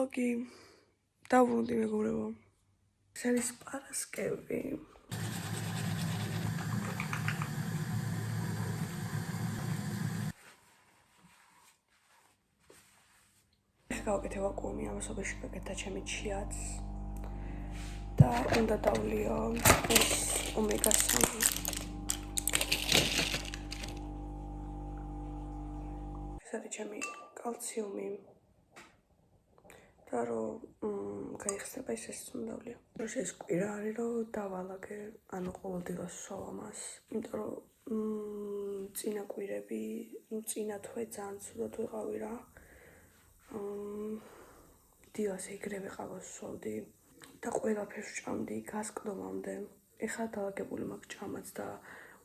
ვლოგი დავუბრუნდი მეგობრებო. ეს არის პარასკევი. გავაკეთე ვაკუუმი, ამასობაში გაკეთა ჩემი ჩიაც და უნდა დავლიო ეს ომეგა-3. ეს არის ჩემი კალციუმი და რომ გაიხსნება ეს უნდა დავლიო. ეს კვირა არის რომ დავალაგე, ანუ ყოველდღიურად ვსვამ ამას, იმიტომ რომ წინა კვირები, წინა თვე ძალიან ცუდად ვიყავი რა. დივას ეგრევე ყავას ვსვავდი და ყველაფერს ვჭამდი გასკდომამდე. ეხლა დაალაგებული მაქვს ჭამაც და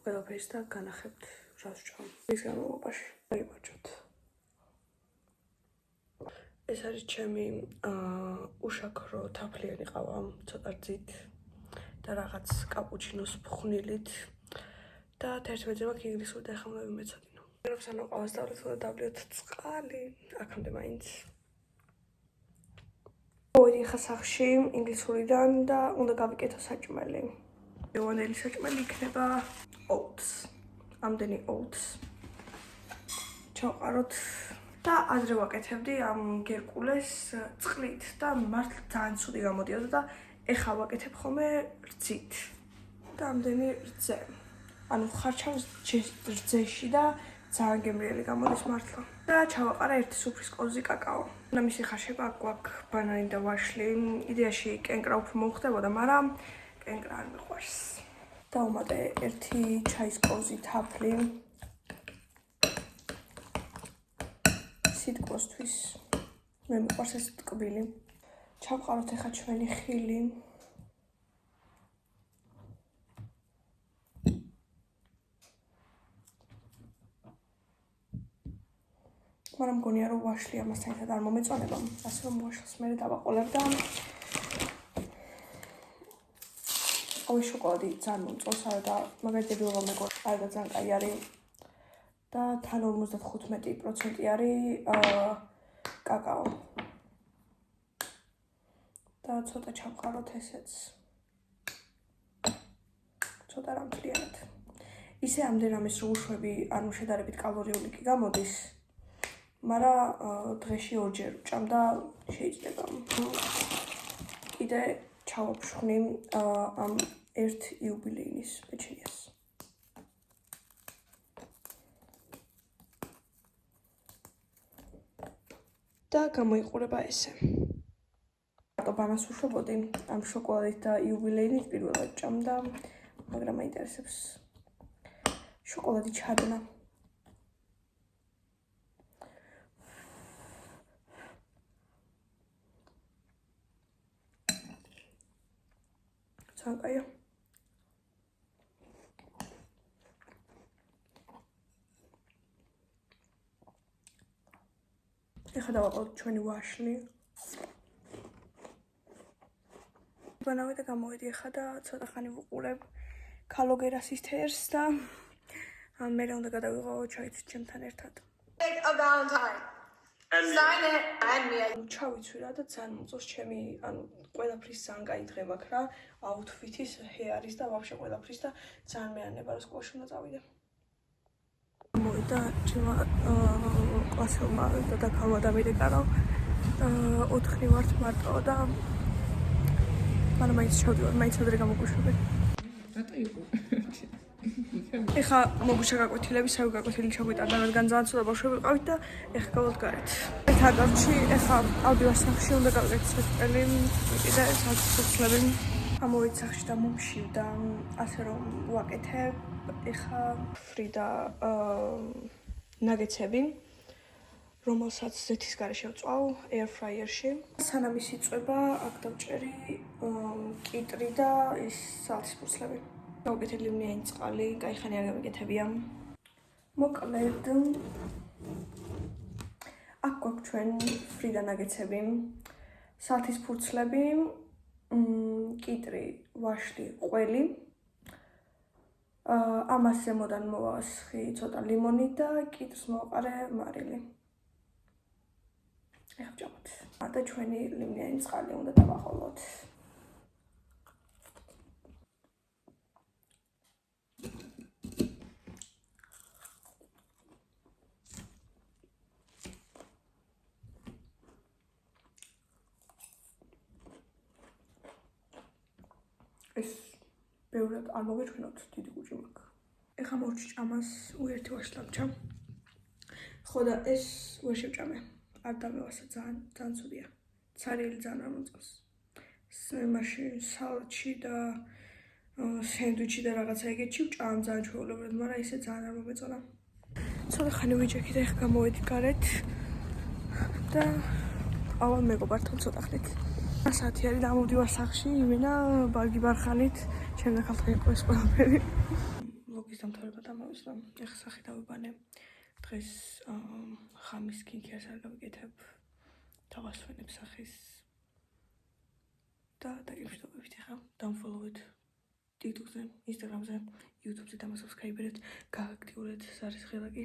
ყველაფერს და განახებთ რას ვჭამ. ის განმავლობაში დაიბაჭოთ. ეს არის ჩემი უშაქრო თაფლიანი ყავა, ცოტა რძით და რაღაც კაპუჩინოს ფხვნილით და 11-ზე მაქვს ინგლისური და ეხლა უნდა ვიმეცადინო. ანუ ყავას დავლიოთ და დავლიოთ წყალი, აქამდე მაინც. მოვიდი ახლა სახლში ინგლისურიდან და უნდა გავიკეთო საჭმელი. პირველი საჭმელი იქნება oats. ამდენი oats. ჩავყაროთ და ადრე ვაკეთებდი ამ გერკულეს წყლით და მართლა ძალიან ცუდი გამოდიოდა და ეხლა ვაკეთებ ხოლმე რძით. და ამდენი რძე. ანუ ხარჩავს რძეში და ძალიან გემრიელი გამოდის მართლა. და ჩავაყარა ერთი სუფრის კოზი კაკაო. და მისი ხარშება გვაქვს ბანანი და ვაშლი. იდეაში კენკრა უფრო მომხდებოდა, მაგრამ კენკრა არ მიყვარს. დავუმატე ერთი ჩაის კოზი თაფლი. სიტყვოსთვის მე მიყვარს ეს ტკბილი. ჩავყაროთ ახლა ჩვენი ხილი. მაგრამ მგონია რომ ვაშლი ამასთან ერთად არ მომეწონება, ასე რომ ვაშლს მე დავაყოლებ და ორი შოკოლადი ძალიან მომწონს და მაგალითად რომ მეგონა არ და ძალიან კაი არის და თან 55% არის კაკაო. და ცოტა ჩავყაროთ ესეც. ცოტა რამთლიანად. ისე ამდენ ამის რო უშვები, ანუ შედარებით კალორიული კი გამოდის. მაგრამ დღეში ორჯერ ვჭამ და შეიძლება. კიდე ჩავაფშვნი ამ ერთ იუბილეინის პეჩენიას. და გამოიყურება ესე. მარტო ბანას უშვებოდი ამ შოკოლადით და იუბილეინით პირველად ვჭამ და მაგრამ მაინტერესებს შოკოლადი ჩადნა. კაია. ეხლა დავაყოთ ჩვენი ვაშლი. ბანავე და გამოვედი ახლა და ცოტა ხანი ვუყურებ ქალოგერასის თერს და მე უნდა გადავიღო ჩაიც ჩემთან ერთად. ჩავიცვი რა და ძალიან მომწონს ჩემი, ანუ ყველაფრის ძალიან კაი დღე მაქვს რა, აუთფიტის, ჰეარის და ვაფშე ყველაფრის და ძალიან მეანება რომ სკოლაში უნდა წავიდე. მოვიდა ჩემმა კლასელმა და ქალმა დამიდეკა რომ 4 ვართ მარტო და მაგრამ მაინც შევდივარ, მაინც ადრე გამოგუშვები. რატო იყო? ეხლა მოგუშა გაკვეთილები, საერთოდ გაკვეთილი ჩაგვიტარდა, რადგან ძალიან ცუდა ბავშვები ვიყავით და ეხლა გავვალთ გარეთ. თაგარჩი ეხლა ავდივარ სახლში, უნდა გავაკეთო საჭმელი, კიდე საჭმელი. ამოვედი სახლში და მომშივდა, ასე რომ ვაკეთებ. ეხლა ფრიდა ნაგეცები, რომელსაც ზეთის გარეშე ვწვავ air fryer-ში. სანამ ის იწვება, აქ დავჭერი კიტრი და ის სალთის ფურცლები. გავაკეთე ლიმონიანი წყალი, კაი ხანი არ გამიკეთებია. მოკლედ აქ გვაქვს ჩვენ ფრიდა ნაგეცები, სალთის ფურცლები, კიტრი, ვაშლი, ყველი. ამას ზემოდან მოვასხი ცოტა ლიმონი და კიტრს მოვაყარე მარილი. ეხლა ვჭამოთ. და ჩვენი ლიმონიანი წყალი უნდა დავაყოლოთ. ეს ბევრად არ მოგეჩვენოთ, დიდი კუჭი მაქვს. ეხლა მორჩი ჭამას უერთი ვაშლი დავჭამ. ხო და ეს ვერ შევჭამე. არ დამევასა ძალიან ცუდია. ცარიელი ძალიან არ მომწონს. მაშინ სალატში და სენდვიჩი და რაღაცა ეგეთში ვჭამ ძალიან ჩვეულებრივად, მაგრამ ისე ძალიან არ მომეწონა. ცოტა ხანი ვიჯექი და ეხლა გამოვედი გარეთ და ავალ მეგობართან ცოტა ხნით. საათი არის დამოვდივარ სახლში, იმენა ბარგი ბარხანით, ჩემ დაქალთან იყო ეს ყველაფერი. ვლოგის დამთავრება დამოვისვა. ეხლა სახე დავიბანე. დღეს ხამის სკინკეარს არ გავიკეთებ. დავასვენებ სახის და დაგემშვიდობებით. ეხლა დამფოლოვეთ TikTok-ზე, Instagram-ზე, YouTube-ზე და subscribe-ით, გააქტიურეთ ზარის ღილაკი.